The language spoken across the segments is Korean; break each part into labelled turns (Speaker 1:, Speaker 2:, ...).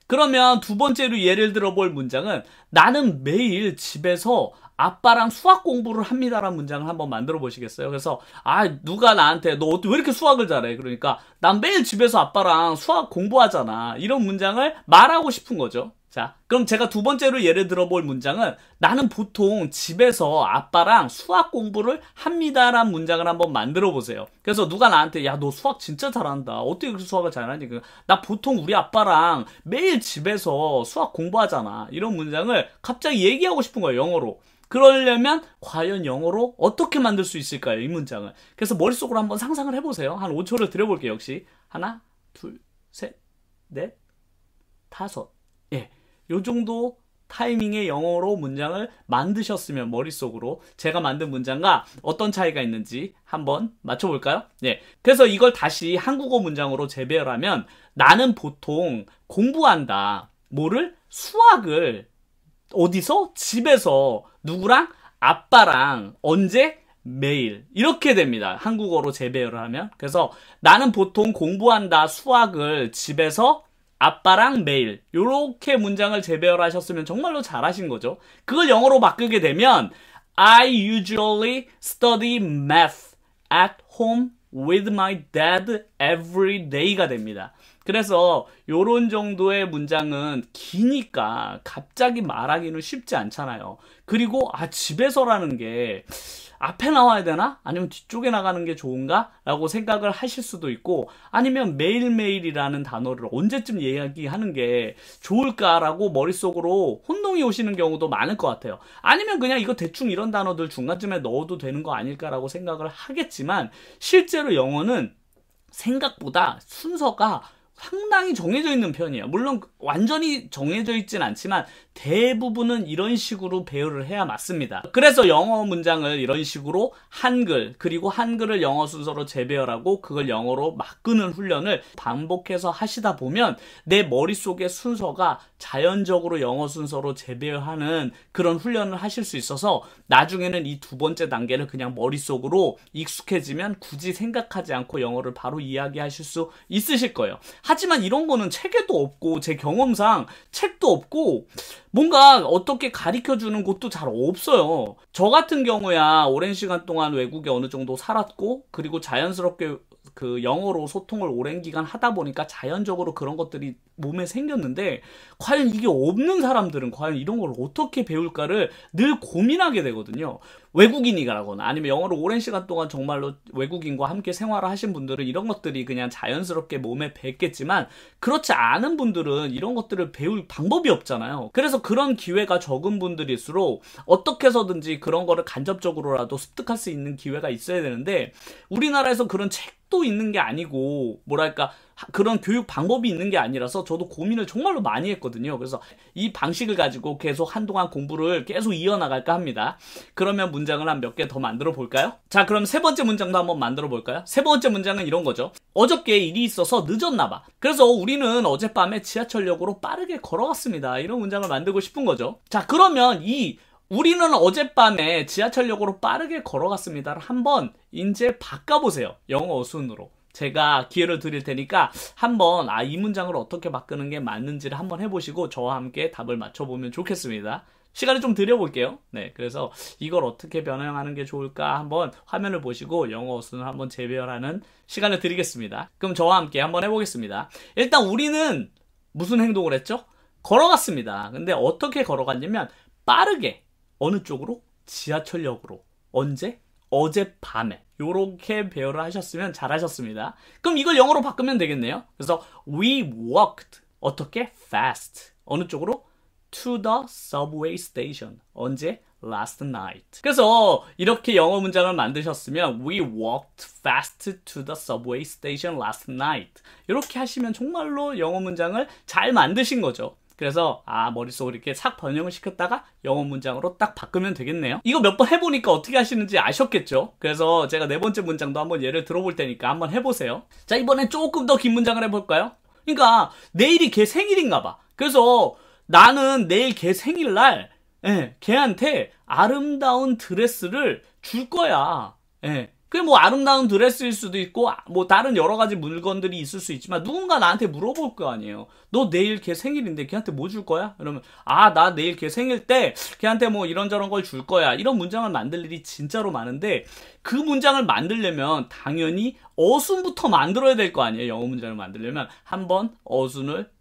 Speaker 1: 그러면 두 번째로 예를 들어볼 문장은 나는 매일 집에서 아빠랑 수학 공부를 합니다라는 문장을 한번 만들어 보시겠어요? 그래서 누가 나한테 너 왜 이렇게 수학을 잘해? 그러니까 난 매일 집에서 아빠랑 수학 공부하잖아. 이런 문장을 말하고 싶은 거죠. 자, 그럼 제가 두 번째로 예를 들어볼 문장은 나는 보통 집에서 아빠랑 수학 공부를 합니다라는 문장을 한번 만들어 보세요. 그래서 누가 나한테 야, 너 수학 진짜 잘한다. 어떻게 그렇게 수학을 잘하니? 나 보통 우리 아빠랑 매일 집에서 수학 공부하잖아. 이런 문장을 갑자기 얘기하고 싶은 거예요, 영어로. 그러려면 과연 영어로 어떻게 만들 수 있을까요, 이 문장을? 그래서 머릿속으로 한번 상상을 해보세요. 한 5초를 드려볼게요, 역시. 하나, 둘, 셋, 넷, 다섯. 예. 요 정도 타이밍의 영어로 문장을 만드셨으면 머릿속으로 제가 만든 문장과 어떤 차이가 있는지 한번 맞춰볼까요? 예. 그래서 이걸 다시 한국어 문장으로 재배열하면 나는 보통 공부한다. 뭐를? 수학을 어디서? 집에서 누구랑? 아빠랑 언제? 매일. 이렇게 됩니다. 한국어로 재배열을 하면. 그래서 나는 보통 공부한다. 수학을 집에서 아빠랑 매일. 요렇게 문장을 재배열하셨으면 정말로 잘하신 거죠. 그걸 영어로 바꾸게 되면 I usually study math at home with my dad every day가 됩니다. 그래서 요런 정도의 문장은 기니까 갑자기 말하기는 쉽지 않잖아요. 그리고 집에서라는 게 앞에 나와야 되나? 아니면 뒤쪽에 나가는 게 좋은가? 라고 생각을 하실 수도 있고, 아니면 매일매일이라는 단어를 언제쯤 이야기하는 게 좋을까라고 머릿속으로 혼동이 오시는 경우도 많을 것 같아요. 아니면 그냥 이거 대충 이런 단어들 중간쯤에 넣어도 되는 거 아닐까라고 생각을 하겠지만, 실제로 영어는 생각보다 순서가 상당히 정해져 있는 편이에요. 물론 완전히 정해져 있진 않지만 대부분은 이런 식으로 배열을 해야 맞습니다. 그래서 영어 문장을 이런 식으로 한글, 그리고 한글을 영어 순서로 재배열하고 그걸 영어로 바꾸는 훈련을 반복해서 하시다 보면 내 머릿속의 순서가 자연적으로 영어 순서로 재배열하는 그런 훈련을 하실 수 있어서 나중에는 이 두 번째 단계를 그냥 머릿속으로 익숙해지면 굳이 생각하지 않고 영어를 바로 이야기하실 수 있으실 거예요. 하지만 이런 거는 책에도 없고 제 경험상 책도 없고 뭔가 어떻게 가르쳐주는 곳도 잘 없어요. 저 같은 경우야 오랜 시간 동안 외국에 어느 정도 살았고 그리고 자연스럽게 그 영어로 소통을 오랜 기간 하다 보니까 자연적으로 그런 것들이 몸에 생겼는데 과연 이게 없는 사람들은 과연 이런 걸 어떻게 배울까를 늘 고민하게 되거든요. 외국인이라거나 아니면 영어를 오랜 시간 동안 정말로 외국인과 함께 생활을 하신 분들은 이런 것들이 그냥 자연스럽게 몸에 뱄겠지만 그렇지 않은 분들은 이런 것들을 배울 방법이 없잖아요. 그래서 그런 기회가 적은 분들일수록 어떻게 해서든지 그런 거를 간접적으로라도 습득할 수 있는 기회가 있어야 되는데 우리나라에서 그런 책도 있는 게 아니고 뭐랄까 그런 교육 방법이 있는 게 아니라서 저도 고민을 정말로 많이 했거든요. 그래서 이 방식을 가지고 계속 한동안 공부를 계속 이어나갈까 합니다. 그러면 문장을 한 몇 개 더 만들어 볼까요? 자, 그럼 세 번째 문장도 한번 만들어 볼까요? 세 번째 문장은 이런 거죠. 어저께 일이 있어서 늦었나 봐. 그래서 우리는 어젯밤에 지하철역으로 빠르게 걸어갔습니다. 이런 문장을 만들고 싶은 거죠. 자, 그러면 우리는 어젯밤에 지하철역으로 빠르게 걸어갔습니다를 한번 이제 바꿔보세요. 영어 어순으로. 제가 기회를 드릴 테니까 한번 이 문장을 어떻게 바꾸는 게 맞는지를 한번 해보시고 저와 함께 답을 맞춰보면 좋겠습니다. 시간을 좀 드려볼게요. 네, 그래서 이걸 어떻게 변형하는 게 좋을까 한번 화면을 보시고 영어 어순을 한번 재배열하는 시간을 드리겠습니다. 그럼 저와 함께 한번 해보겠습니다. 일단 우리는 무슨 행동을 했죠? 걸어갔습니다. 근데 어떻게 걸어갔냐면 빠르게 어느 쪽으로? 지하철역으로. 언제? 어젯밤에. 요렇게 배열을 하셨으면 잘하셨습니다. 그럼 이걸 영어로 바꾸면 되겠네요. 그래서 we walked. 어떻게? fast. 어느 쪽으로? to the subway station. 언제? last night. 그래서 이렇게 영어 문장을 만드셨으면 we walked fast to the subway station last night. 이렇게 하시면 정말로 영어 문장을 잘 만드신 거죠. 그래서 머릿속으로 이렇게 싹 번역을 시켰다가 영어 문장으로 딱 바꾸면 되겠네요. 이거 몇 번 해보니까 어떻게 하시는지 아셨겠죠? 그래서 제가 네 번째 문장도 한번 예를 들어볼 테니까 한번 해보세요. 자, 이번엔 조금 더 긴 문장을 해볼까요? 그러니까 내일이 걔 생일인가 봐. 그래서 나는 내일 걔 생일날 걔한테 아름다운 드레스를 줄 거야. 그게 뭐 아름다운 드레스일 수도 있고 뭐 다른 여러 가지 물건들이 있을 수 있지만 누군가 나한테 물어볼 거 아니에요. 너 내일 걔 생일인데 걔한테 뭐 줄 거야? 이러면 나 내일 걔 생일 때 걔한테 뭐 이런저런 걸 줄 거야. 이런 문장을 만들 일이 진짜로 많은데 그 문장을 만들려면 당연히 어순부터 만들어야 될 거 아니에요. 영어 문장을 만들려면 한번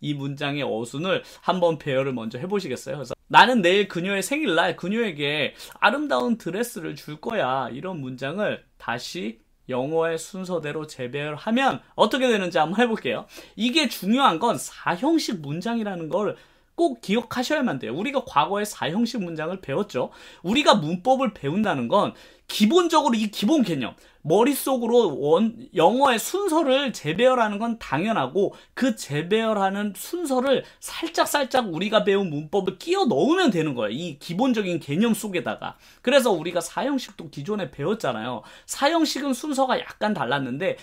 Speaker 1: 이 문장의 어순을 한번 배열을 먼저 해보시겠어요? 그래서 나는 내일 그녀의 생일날 그녀에게 아름다운 드레스를 줄 거야. 이런 문장을 다시 영어의 순서대로 재배열하면 어떻게 되는지 한번 해볼게요. 이게 중요한 건 4형식 문장이라는 걸 꼭 기억하셔야만 돼요. 우리가 과거에 4형식 문장을 배웠죠. 우리가 문법을 배운다는 건 기본적으로 이 기본 개념, 머릿속으로 영어의 순서를 재배열하는 건 당연하고 그 재배열하는 순서를 살짝 우리가 배운 문법을 끼워 넣으면 되는 거예요. 이 기본적인 개념 속에다가. 그래서 우리가 4형식도 기존에 배웠잖아요. 4형식은 순서가 약간 달랐는데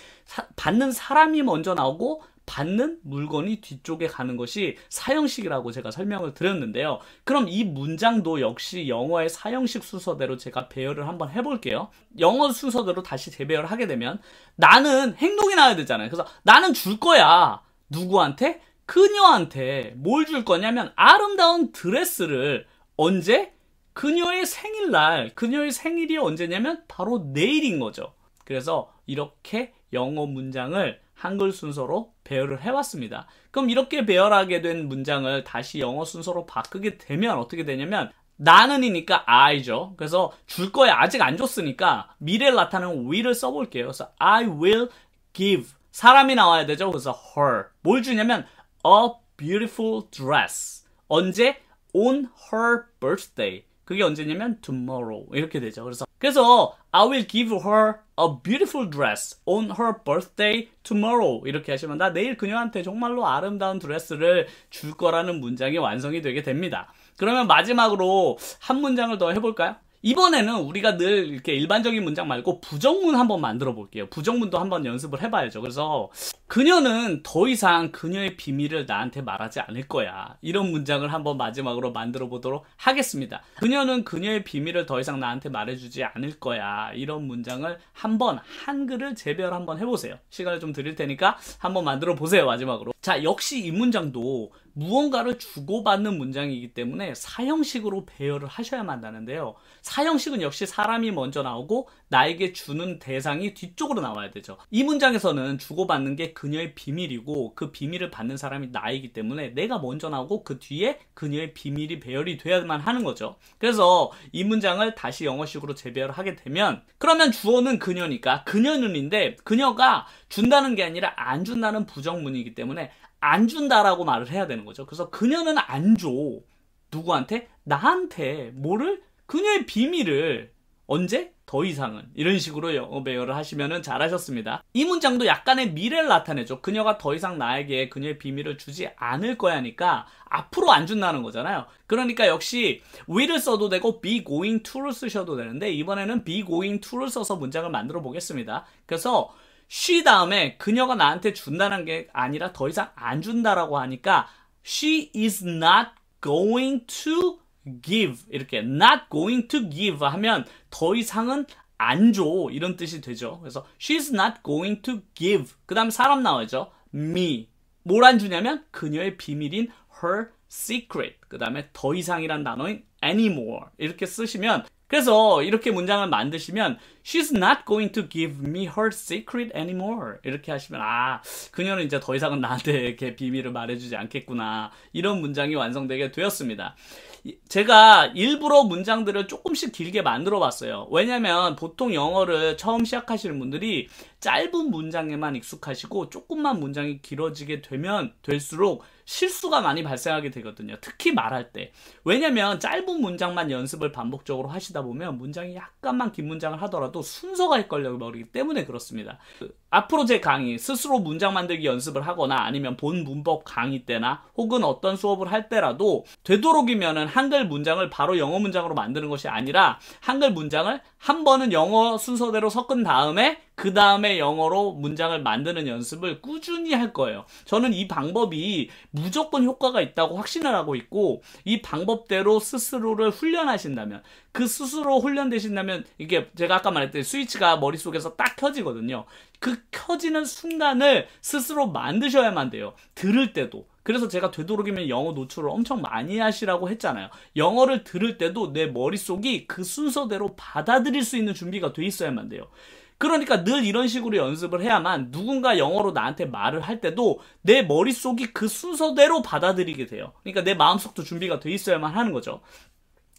Speaker 1: 받는 사람이 먼저 나오고 받는 물건이 뒤쪽에 가는 것이 4형식이라고 제가 설명을 드렸는데요. 그럼 이 문장도 역시 영어의 4형식 순서대로 제가 배열을 한번 해볼게요. 영어 순서대로 다시 재배열을 하게 되면 나는 행동이 나와야 되잖아요. 그래서 나는 줄 거야. 누구한테? 그녀한테. 뭘 줄 거냐면 아름다운 드레스를. 언제? 그녀의 생일날. 그녀의 생일이 언제냐면 바로 내일인 거죠. 그래서 이렇게 영어 문장을 한글 순서로 배열을 해왔습니다. 그럼 이렇게 배열하게 된 문장을 다시 영어 순서로 바꾸게 되면 어떻게 되냐면 나는이니까 I죠. 그래서 줄 거야. 아직 안 줬으니까 미래를 나타내는 will을 써볼게요. 그래서 I will give. 사람이 나와야 되죠. 그래서 her. 뭘 주냐면 a beautiful dress. 언제? On her birthday. 그게 언제냐면 tomorrow. 이렇게 되죠. 그래서 I will give her a beautiful dress on her birthday tomorrow. 이렇게 하시면 나 내일 그녀한테 정말로 아름다운 드레스를 줄 거라는 문장이 완성이 되게 됩니다. 그러면 마지막으로 한 문장을 더 해볼까요? 이번에는 우리가 늘 이렇게 일반적인 문장 말고 부정문 한번 만들어 볼게요. 부정문도 한번 연습을 해봐야죠. 그래서 그녀는 더 이상 그녀의 비밀을 나한테 말하지 않을 거야. 이런 문장을 한번 마지막으로 만들어 보도록 하겠습니다. 그녀는 그녀의 비밀을 더 이상 나한테 말해주지 않을 거야. 이런 문장을 한번 한글을 재배열 한번 해보세요. 시간을 좀 드릴 테니까 한번 만들어 보세요. 마지막으로. 자, 역시 이 문장도 무언가를 주고받는 문장이기 때문에 4형식으로 배열을 하셔야만 한다는데요. 4형식은 역시 사람이 먼저 나오고 나에게 주는 대상이 뒤쪽으로 나와야 되죠. 이 문장에서는 주고받는 게 그녀의 비밀이고 그 비밀을 받는 사람이 나이기 때문에 내가 먼저 나오고 그 뒤에 그녀의 비밀이 배열이 돼야만 하는 거죠. 그래서 이 문장을 다시 영어식으로 재배열을 하게 되면 그러면 주어는 그녀니까 그녀는인데 그녀가 준다는 게 아니라 안 준다는 부정문이기 때문에 안 준다라고 말을 해야 되는 거죠. 그래서 그녀는 안 줘. 누구한테? 나한테. 뭐를? 그녀의 비밀을. 언제? 더 이상은. 이런 식으로 영어 배열을 하시면 잘하셨습니다. 이 문장도 약간의 미래를 나타내죠. 그녀가 더 이상 나에게 그녀의 비밀을 주지 않을 거야니까 앞으로 안 준다는 거잖아요. 그러니까 역시 will을 써도 되고 be going to를 쓰셔도 되는데 이번에는 be going to를 써서 문장을 만들어 보겠습니다. 그래서 she 다음에 그녀가 나한테 준다는 게 아니라 더 이상 안 준다라고 하니까 she is not going to give. 이렇게 not going to give 하면 더 이상은 안 줘. 이런 뜻이 되죠. 그래서 she's not going to give. 그 다음 사람 나오죠. me. 뭘 안 주냐면 그녀의 비밀인 her secret. 그 다음에 더 이상이란 단어인 anymore. 이렇게 쓰시면 그래서 이렇게 문장을 만드시면 She's not going to give me her secret anymore. 이렇게 하시면 그녀는 이제 더 이상은 나한테 이렇게 비밀을 말해주지 않겠구나. 이런 문장이 완성되게 되었습니다. 제가 일부러 문장들을 조금씩 길게 만들어 봤어요. 왜냐면 보통 영어를 처음 시작하시는 분들이 짧은 문장에만 익숙하시고 조금만 문장이 길어지게 되면 될수록 실수가 많이 발생하게 되거든요. 특히 말할 때. 왜냐면 짧은 문장만 연습을 반복적으로 하시다 보면 문장이 약간만 긴 문장을 하더라도 순서가 헷갈려 버리기 때문에 그렇습니다. 앞으로 제 강의, 스스로 문장 만들기 연습을 하거나 아니면 본 문법 강의 때나 혹은 어떤 수업을 할 때라도 되도록이면은 한글 문장을 바로 영어 문장으로 만드는 것이 아니라 한글 문장을 한 번은 영어 순서대로 섞은 다음에 그 다음에 영어로 문장을 만드는 연습을 꾸준히 할 거예요. 저는 이 방법이 무조건 효과가 있다고 확신을 하고 있고, 이 방법대로 스스로를 훈련하신다면, 그 스스로 훈련되신다면, 이게 제가 아까 말했듯이 스위치가 머릿속에서 딱 켜지거든요. 그 켜지는 순간을 스스로 만드셔야만 돼요. 들을 때도. 그래서 제가 되도록이면 영어 노출을 엄청 많이 하시라고 했잖아요. 영어를 들을 때도 내 머릿속이 그 순서대로 받아들일 수 있는 준비가 돼 있어야만 돼요. 그러니까 늘 이런 식으로 연습을 해야만 누군가 영어로 나한테 말을 할 때도 내 머릿속이 그 순서대로 받아들이게 돼요. 그러니까 내 마음속도 준비가 돼 있어야만 하는 거죠.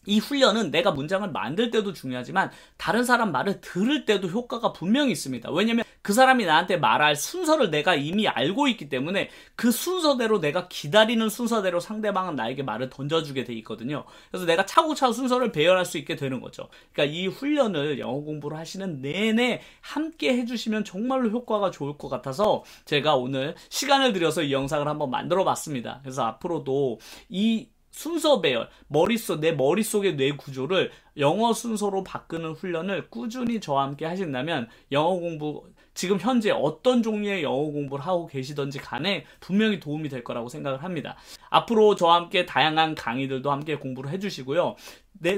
Speaker 1: 이 훈련은 내가 문장을 만들 때도 중요하지만 다른 사람 말을 들을 때도 효과가 분명히 있습니다. 왜냐면 그 사람이 나한테 말할 순서를 내가 이미 알고 있기 때문에 그 순서대로, 내가 기다리는 순서대로 상대방은 나에게 말을 던져주게 돼 있거든요. 그래서 내가 차곡차곡 순서를 배열할 수 있게 되는 거죠. 그러니까 이 훈련을 영어 공부를 하시는 내내 함께 해주시면 정말로 효과가 좋을 것 같아서 제가 오늘 시간을 들여서 이 영상을 한번 만들어 봤습니다. 그래서 앞으로도 이 순서 배열, 내 머릿속의 뇌 구조를 영어 순서로 바꾸는 훈련을 꾸준히 저와 함께 하신다면 영어 공부, 지금 현재 어떤 종류의 영어 공부를 하고 계시던지 간에 분명히 도움이 될 거라고 생각을 합니다. 앞으로 저와 함께 다양한 강의들도 함께 공부를 해주시고요.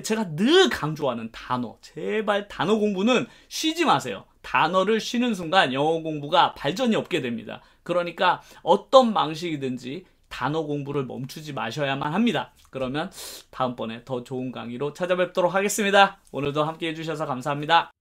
Speaker 1: 제가 늘 강조하는 단어, 제발 단어 공부는 쉬지 마세요. 단어를 쉬는 순간 영어 공부가 발전이 없게 됩니다. 그러니까 어떤 방식이든지 단어 공부를 멈추지 마셔야만 합니다. 그러면 다음번에 더 좋은 강의로 찾아뵙도록 하겠습니다. 오늘도 함께 해주셔서 감사합니다.